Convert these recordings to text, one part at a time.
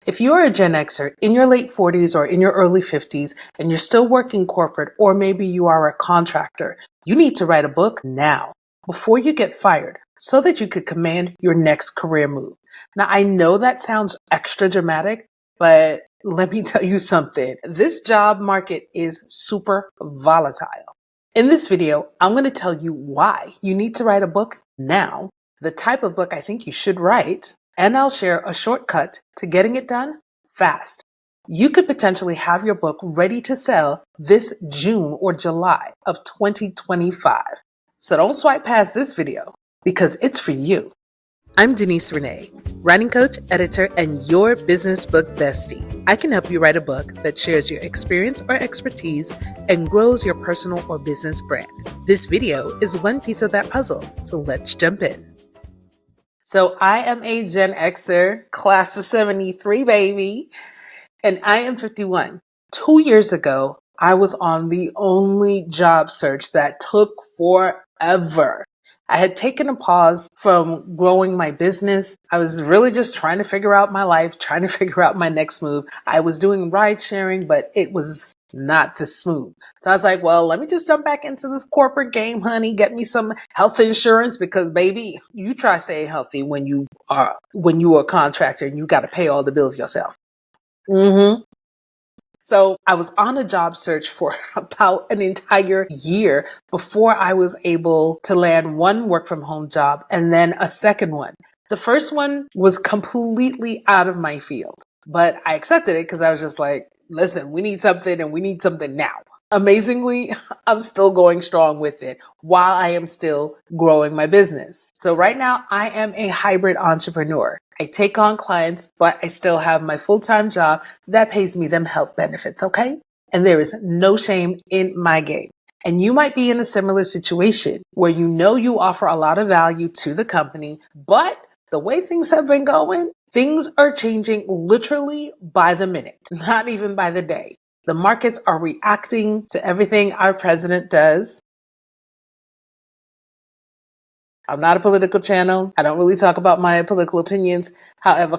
If you are a Gen Xer in your late 40s or in your early 50s and you're still working corporate, or maybe you are a contractor, you need to write a book now before you get fired so that you could command your next career move. Now, I know that sounds extra dramatic, but let me tell you something. This job market is super volatile. In this video, I'm going to tell you why you need to write a book now, the type of book I think you should write, and I'll share a shortcut to getting it done fast. You could potentially have your book ready to sell this June or July of 2025. So don't swipe past this video because it's for you. I'm Denise Renee, writing coach, editor, and your business book bestie. I can help you write a book that shares your experience or expertise and grows your personal or business brand. This video is one piece of that puzzle, so let's jump in. So I am a Gen Xer, class of 73, baby, and I am 51. 2 years ago, I was on the only job search that took forever. I had taken a pause from growing my business. I was really just trying to figure out my life, trying to figure out my next move. I was doing ride sharing, but it was not this smooth. So I was like, well, let me just jump back into this corporate game, honey. Get me some health insurance because, baby, you try staying healthy when you are a contractor and you got to pay all the bills yourself. So I was on a job search for about an entire year before I was able to land one work from home job and then a second one. The first one was completely out of my field, but I accepted it because I was just like, listen, we need something and we need something now. Amazingly, I'm still going strong with it while I am still growing my business. So right now I am a hybrid entrepreneur. I take on clients, but I still have my full-time job that pays me them health benefits, okay? And there is no shame in my game. And you might be in a similar situation where you know you offer a lot of value to the company, but the way things have been going, things are changing literally by the minute, not even by the day. The markets are reacting to everything our president does. I'm not a political channel. I don't really talk about my political opinions. However,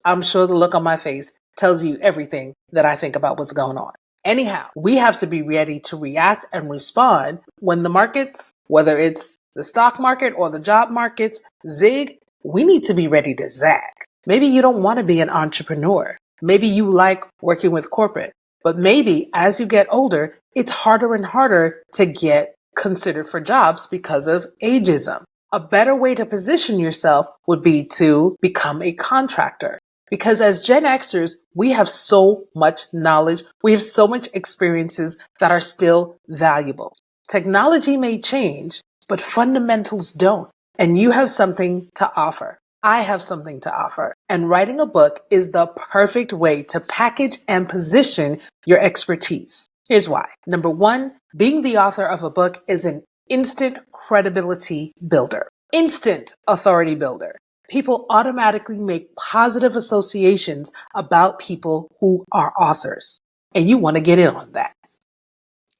I'm sure the look on my face tells you everything that I think about what's going on. Anyhow, we have to be ready to react and respond when the markets, whether it's the stock market or the job markets, zig. We need to be ready to zag. Maybe you don't want to be an entrepreneur. Maybe you like working with corporate. But maybe as you get older, it's harder and harder to get considered for jobs because of ageism. A better way to position yourself would be to become a contractor. Because as Gen Xers, we have so much knowledge, we have so much experiences that are still valuable. Technology may change, but fundamentals don't. And you have something to offer. I have something to offer. And writing a book is the perfect way to package and position your expertise. Here's why. Number one, being the author of a book is an instant credibility builder, instant authority builder. People automatically make positive associations about people who are authors. And you want to get in on that,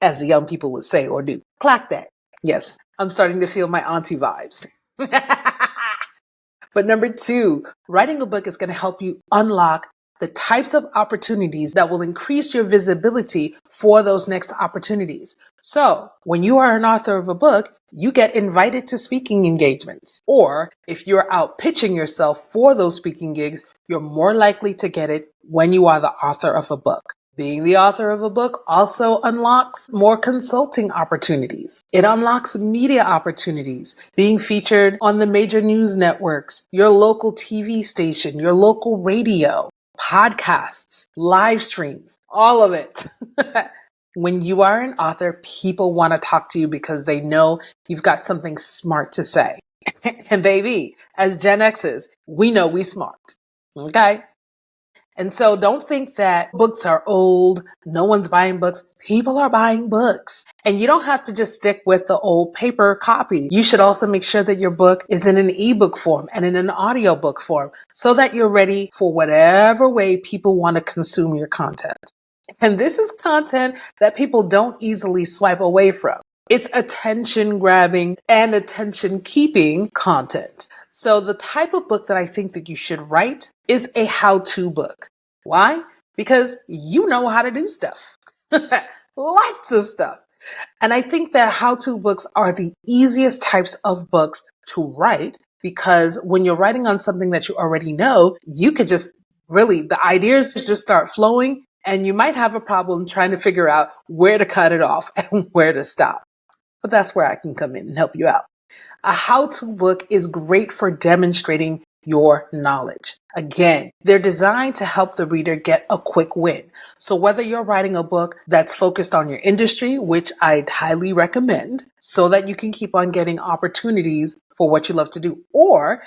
as the young people would say or do. Clack that. Yes, I'm starting to feel my auntie vibes. But number two, writing a book is going to help you unlock the types of opportunities that will increase your visibility for those next opportunities. So when you are an author of a book, you get invited to speaking engagements. Or if you're out pitching yourself for those speaking gigs, you're more likely to get it when you are the author of a book. Being the author of a book also unlocks more consulting opportunities. It unlocks media opportunities, being featured on the major news networks, your local TV station, your local radio, podcasts, live streams, all of it. When you are an author, people want to talk to you because they know you've got something smart to say. And baby, as Gen X's, we know we smart. Okay? And so don't think that books are old. No one's buying books. People are buying books. And you don't have to just stick with the old paper copy. You should also make sure that your book is in an ebook form and in an audiobook form so that you're ready for whatever way people want to consume your content. And this is content that people don't easily swipe away from. It's attention grabbing and attention keeping content. So the type of book that I think that you should write is a how-to book. Why? Because you know how to do stuff. Lots of stuff. And I think that how-to books are the easiest types of books to write because when you're writing on something that you already know, you could just really, the ideas just start flowing and you might have a problem trying to figure out where to cut it off and where to stop. But that's where I can come in and help you out. A how-to book is great for demonstrating your knowledge. Again, they're designed to help the reader get a quick win. So whether you're writing a book that's focused on your industry, which I'd highly recommend so that you can keep on getting opportunities for what you love to do, or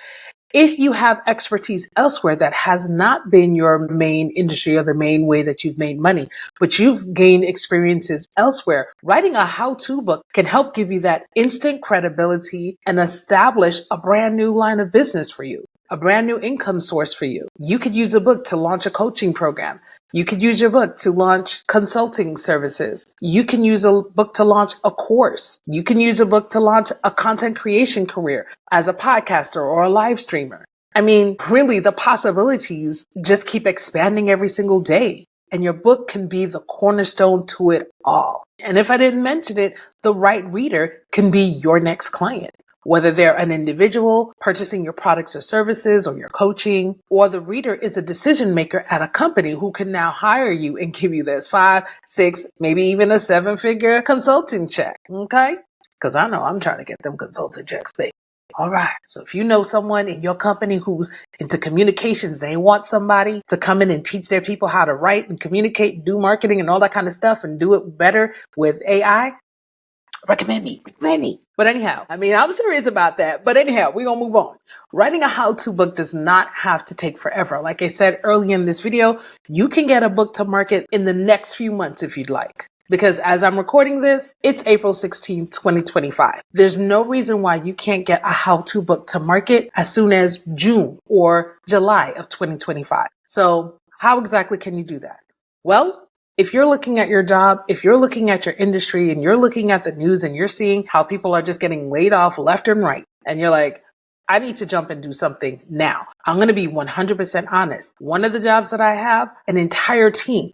if you have expertise elsewhere that has not been your main industry or the main way that you've made money, but you've gained experiences elsewhere, writing a how-to book can help give you that instant credibility and establish a brand new line of business for you, a brand new income source for you. You could use a book to launch a coaching program. You could use your book to launch consulting services. You can use a book to launch a course. You can use a book to launch a content creation career as a podcaster or a live streamer. I mean, really, the possibilities just keep expanding every single day. And your book can be the cornerstone to it all. And if I didn't mention it, the right reader can be your next client. Whether they're an individual purchasing your products or services or your coaching, or the reader is a decision maker at a company who can now hire you and give you this 5, 6, maybe even a 7-figure consulting check. Okay? Because I know I'm trying to get them consulting checks, baby. All right. So if you know someone in your company who's into communications, they want somebody to come in and teach their people how to write and communicate and do marketing and all that kind of stuff and do it better with AI, recommend me. But anyhow, I mean, I'm serious about that. But anyhow, we're going to move on. Writing a how-to book does not have to take forever. Like I said earlier in this video, you can get a book to market in the next few months if you'd like. Because as I'm recording this, it's April 16, 2025. There's no reason why you can't get a how-to book to market as soon as June or July of 2025. So how exactly can you do that? Well, if you're looking at your job, if you're looking at your industry and you're looking at the news and you're seeing how people are just getting laid off left and right, and you're like, I need to jump and do something now. I'm going to be 100% honest. One of the jobs that I have, an entire team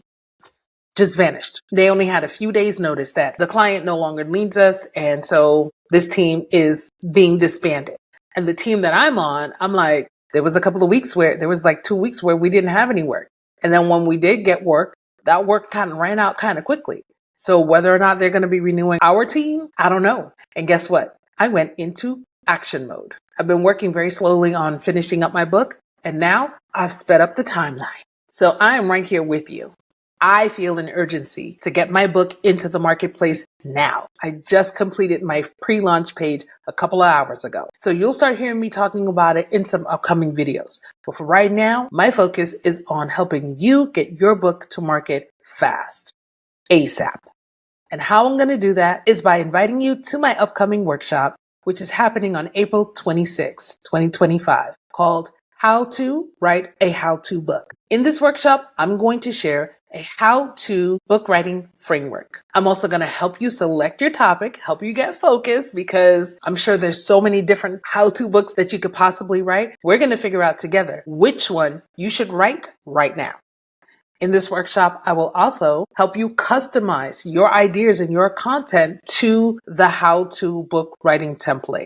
just vanished. They only had a few days notice that the client no longer needs us. And so this team is being disbanded. And the team that I'm on, I'm like, there was a couple of weeks where there was like 2 weeks where we didn't have any work. And then when we did get work, that work kind of ran out kind of quickly. So whether or not they're going to be renewing our team, I don't know. And guess what? I went into action mode. I've been working very slowly on finishing up my book, and now I've sped up the timeline. So I am right here with you. I feel an urgency to get my book into the marketplace now. I just completed my pre-launch page a couple of hours ago. So you'll start hearing me talking about it in some upcoming videos. But for right now, my focus is on helping you get your book to market fast, ASAP. And how I'm going to do that is by inviting you to my upcoming workshop, which is happening on April 26, 2025, called How to Write a How-To Book. In this workshop, I'm going to share a how-to book writing framework. I'm also going to help you select your topic, help you get focused, because I'm sure there's so many different how-to books that you could possibly write. We're going to figure out together which one you should write right now. In this workshop, I will also help you customize your ideas and your content to the how-to book writing template.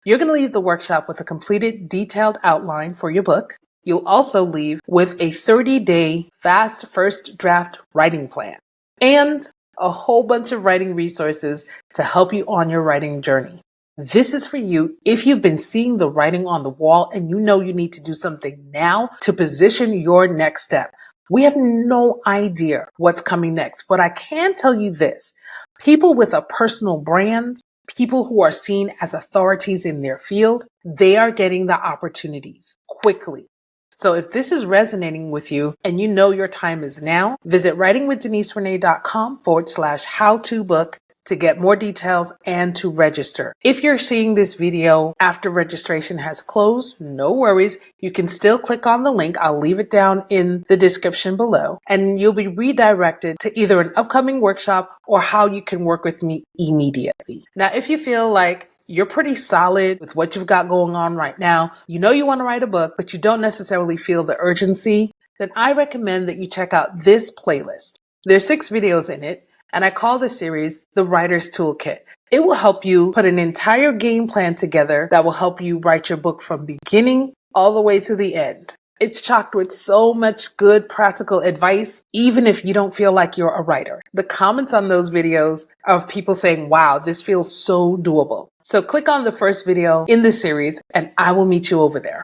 You're going to leave the workshop with a completed detailed outline for your book. You'll also leave with a 30-day fast first draft writing plan and a whole bunch of writing resources to help you on your writing journey. This is for you if you've been seeing the writing on the wall and you know you need to do something now to position your next step. We have no idea what's coming next, but I can tell you this. People with a personal brand, people who are seen as authorities in their field, they are getting the opportunities quickly. So if this is resonating with you and you know your time is now, visit writingwithdeniserenee.com/how-to-book to get more details and to register. If you're seeing this video after registration has closed, no worries. You can still click on the link. I'll leave it down in the description below, and you'll be redirected to either an upcoming workshop or how you can work with me immediately. Now, if you feel like you're pretty solid with what you've got going on right now, you know you want to write a book, but you don't necessarily feel the urgency, then I recommend that you check out this playlist. There's 6 videos in it, and I call this series The Writer's Toolkit. It will help you put an entire game plan together that will help you write your book from beginning all the way to the end. It's chocked with so much good practical advice, even if you don't feel like you're a writer. The comments on those videos are of people saying, wow, this feels so doable. So click on the first video in this series and I will meet you over there.